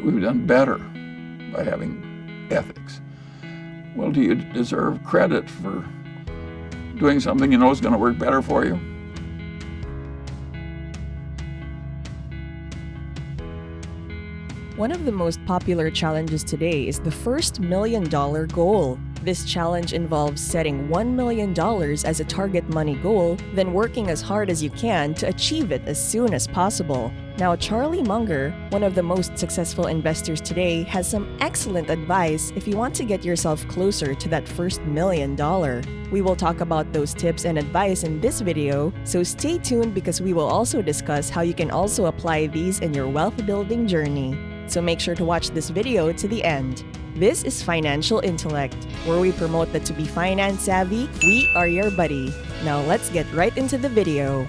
we've done better by having ethics. Well, do you deserve credit for doing something you know is going to work better for you? One of the most popular challenges today is the first $1 million goal. This challenge involves setting $1 million as a target money goal, then working as hard as you can to achieve it as soon as possible. Now, Charlie Munger, one of the most successful investors today, has some excellent advice if you want to get yourself closer to that first $1 million. We will talk about those tips and advice in this video, so stay tuned because we will also discuss how you can also apply these in your wealth building journey. So make sure to watch this video to the end. This is Financial Intellect, where we promote that to be finance savvy, we are your buddy. Now let's get right into the video.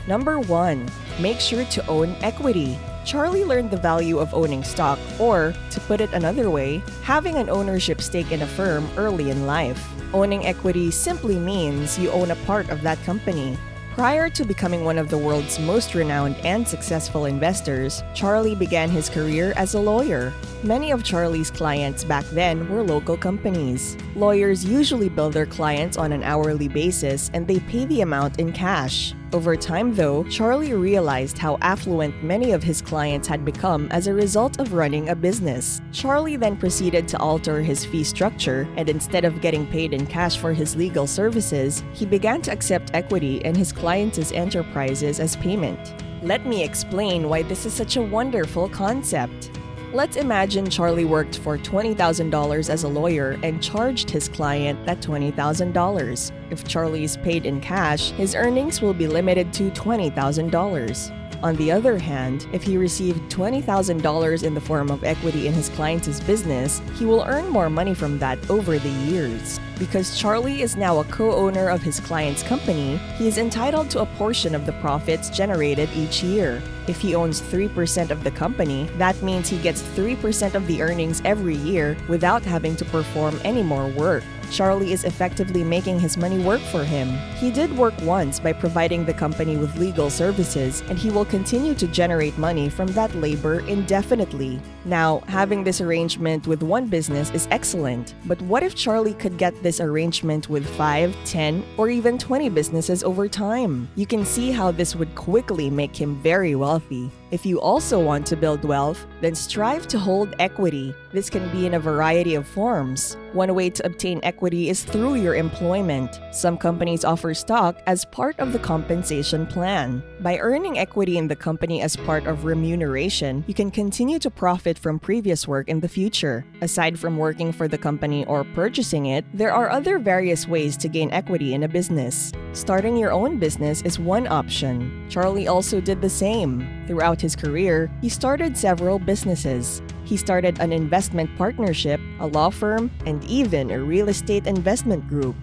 Number 1. Make sure to own equity. Charlie learned the value of owning stock, or, to put it another way, having an ownership stake in a firm early in life. Owning equity simply means you own a part of that company. Prior to becoming one of the world's most renowned and successful investors, Charlie began his career as a lawyer. Many of Charlie's clients back then were local companies. Lawyers usually bill their clients on an hourly basis and they pay the amount in cash. Over time, though, Charlie realized how affluent many of his clients had become as a result of running a business. Charlie then proceeded to alter his fee structure, and instead of getting paid in cash for his legal services, he began to accept equity in his clients' enterprises as payment. Let me explain why this is such a wonderful concept. Let's imagine Charlie worked for $20,000 as a lawyer and charged his client that $20,000. If Charlie is paid in cash, his earnings will be limited to $20,000. On the other hand, if he received $20,000 in the form of equity in his client's business, he will earn more money from that over the years. Because Charlie is now a co-owner of his client's company, he is entitled to a portion of the profits generated each year. If he owns 3% of the company, that means he gets 3% of the earnings every year without having to perform any more work. Charlie is effectively making his money work for him. He did work once by providing the company with legal services, and he will continue to generate money from that labor indefinitely. Now, having this arrangement with one business is excellent, but what if Charlie could get this arrangement with 5, 10, or even 20 businesses over time? You can see how this would quickly make him very wealthy. If you also want to build wealth, then strive to hold equity. This can be in a variety of forms. One way to obtain equity is through your employment. Some companies offer stock as part of the compensation plan. By earning equity in the company as part of remuneration, you can continue to profit from previous work in the future. Aside from working for the company or purchasing it, there are other various ways to gain equity in a business. Starting your own business is one option. Charlie also did the same. Throughout his career, he started several businesses. He started an investment partnership, a law firm, and even a real estate investment group.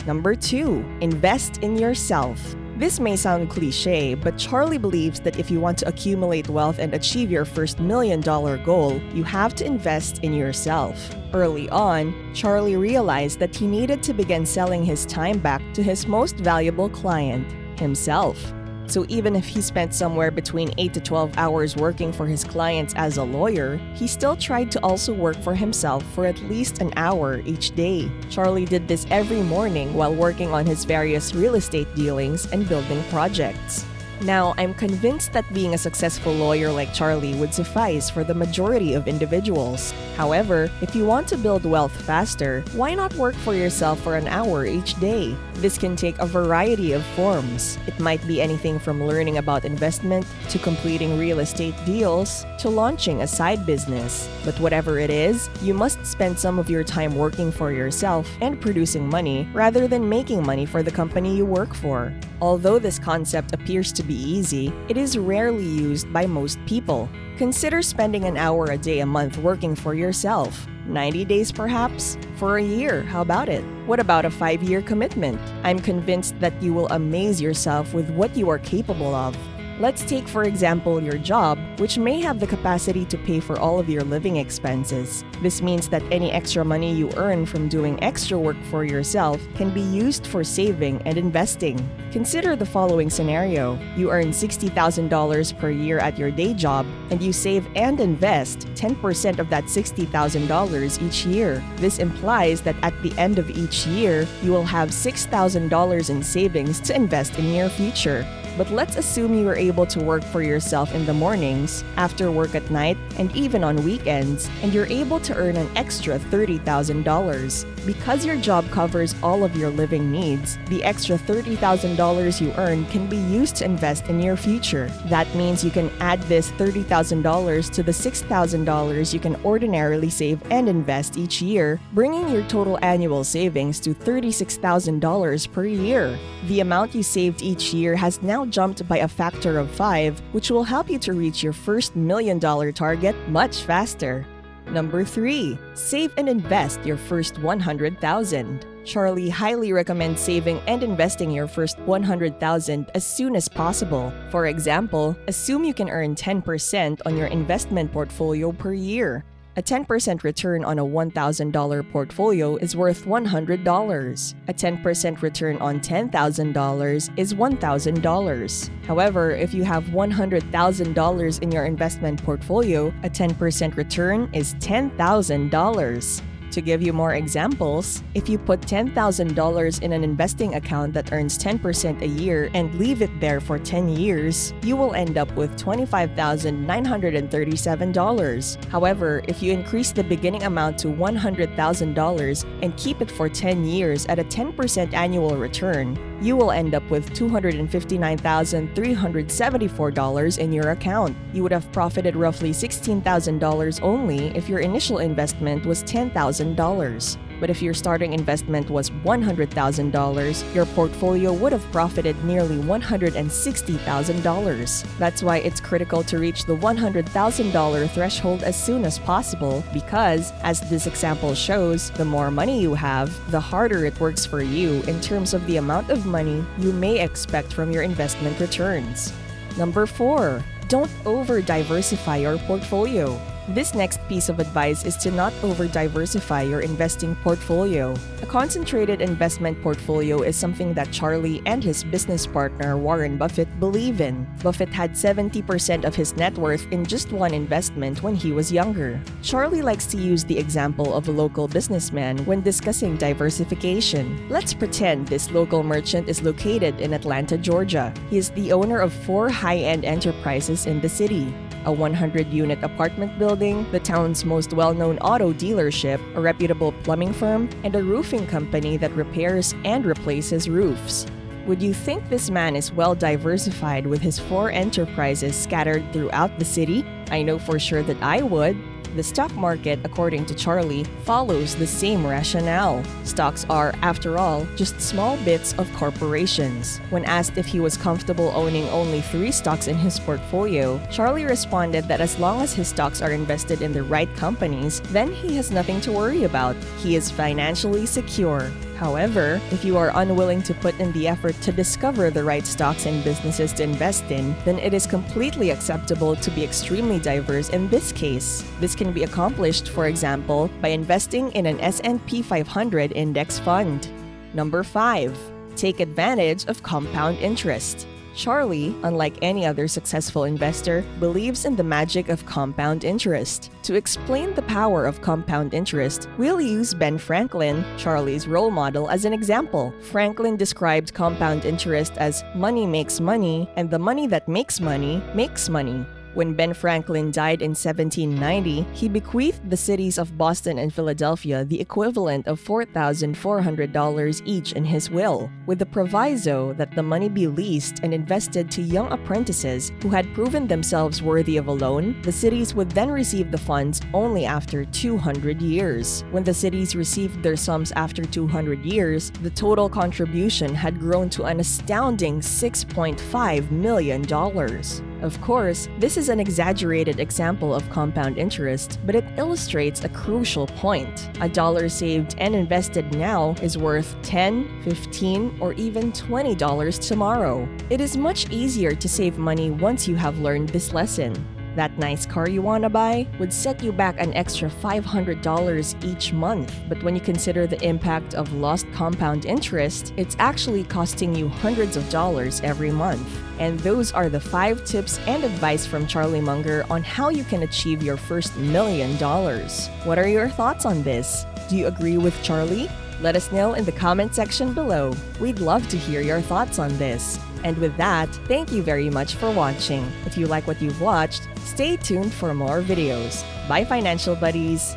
Number 2. Invest in yourself. This may sound cliche, but Charlie believes that if you want to accumulate wealth and achieve your first $1 million goal, you have to invest in yourself. Early on, Charlie realized that he needed to begin selling his time back to his most valuable client, himself. So even if he spent somewhere between 8 to 12 hours working for his clients as a lawyer, he still tried to also work for himself for at least an hour each day. Charlie did this every morning while working on his various real estate dealings and building projects. Now, I'm convinced that being a successful lawyer like Charlie would suffice for the majority of individuals. However, if you want to build wealth faster, why not work for yourself for an hour each day? This can take a variety of forms. It might be anything from learning about investment, to completing real estate deals, to launching a side business. But whatever it is, you must spend some of your time working for yourself and producing money rather than making money for the company you work for. Although this concept appears to be easy, it is rarely used by most people. Consider spending an hour a day a month working for yourself. 90 days perhaps? For a year, how about it? What about a 5-year commitment? I'm convinced that you will amaze yourself with what you are capable of. Let's take, for example, your job, which may have the capacity to pay for all of your living expenses. This means that any extra money you earn from doing extra work for yourself can be used for saving and investing. Consider the following scenario. You earn $60,000 per year at your day job, and you save and invest 10% of that $60,000 each year. This implies that at the end of each year, you will have $6,000 in savings to invest in your future. But let's assume you are able to work for yourself in the mornings, after work at night, and even on weekends, and you're able to earn an extra $30,000. Because your job covers all of your living needs, the extra $30,000 you earn can be used to invest in your future. That means you can add this $30,000 to the $6,000 you can ordinarily save and invest each year, bringing your total annual savings to $36,000 per year. The amount you saved each year has now jumped by a factor of 5, which will help you to reach your first $1 million target much faster. Number 3. Save and invest your first $100,000. Charlie highly recommends saving and investing your first $100,000 as soon as possible. For example, assume you can earn 10% on your investment portfolio per year. A 10% return on a $1,000 portfolio is worth $100. A 10% return on $10,000 is $1,000. However, if you have $100,000 in your investment portfolio, a 10% return is $10,000. To give you more examples, if you put $10,000 in an investing account that earns 10% a year and leave it there for 10 years, you will end up with $25,937. However, if you increase the beginning amount to $100,000 and keep it for 10 years at a 10% annual return, you will end up with $259,374 in your account. You would have profited roughly $16,000 only if your initial investment was $10,000. But if your starting investment was $100,000, your portfolio would have profited nearly $160,000. That's why it's critical to reach the $100,000 threshold as soon as possible because, as this example shows, the more money you have, the harder it works for you in terms of the amount of money you may expect from your investment returns. Number 4. Don't over-diversify your portfolio. This next piece of advice is to not over-diversify your investing portfolio. A concentrated investment portfolio is something that Charlie and his business partner Warren Buffett believe in. Buffett had 70% of his net worth in just one investment when he was younger. Charlie likes to use the example of a local businessman when discussing diversification. Let's pretend this local merchant is located in Atlanta, Georgia. He is the owner of 4 high-end enterprises in the city: a 100-unit apartment building, the town's most well-known auto dealership, a reputable plumbing firm, and a roofing company that repairs and replaces roofs. Would you think this man is well diversified with his 4 enterprises scattered throughout the city? I know for sure that I would. The stock market, according to Charlie, follows the same rationale. Stocks are, after all, just small bits of corporations. When asked if he was comfortable owning only 3 stocks in his portfolio, Charlie responded that as long as his stocks are invested in the right companies, then he has nothing to worry about. He is financially secure. However, if you are unwilling to put in the effort to discover the right stocks and businesses to invest in, then it is completely acceptable to be extremely diverse in this case. This can be accomplished, for example, by investing in an S&P 500 index fund. Number 5. Take advantage of compound interest. Charlie, unlike any other successful investor, believes in the magic of compound interest. To explain the power of compound interest, we'll use Ben Franklin, Charlie's role model, as an example. Franklin described compound interest as money makes money, and the money that makes money makes money. When Ben Franklin died in 1790, he bequeathed the cities of Boston and Philadelphia the equivalent of $4,400 each in his will, with the proviso that the money be leased and invested to young apprentices who had proven themselves worthy of a loan. The cities would then receive the funds only after 200 years. When the cities received their sums after 200 years, the total contribution had grown to an astounding $6.5 million. Of course, this is an exaggerated example of compound interest, but it illustrates a crucial point. A dollar saved and invested now is worth $10, $15, or even $20 tomorrow. It is much easier to save money once you have learned this lesson. That nice car you want to buy would set you back an extra $500 each month, but when you consider the impact of lost compound interest, it's actually costing you hundreds of dollars every month. And those are the 5 tips and advice from Charlie Munger on how you can achieve your first $1 million. What are your thoughts on this? Do you agree with Charlie? Let us know in the comment section below. We'd love to hear your thoughts on this. And with that, thank you very much for watching. If you like what you've watched, stay tuned for more videos. Bye, financial buddies!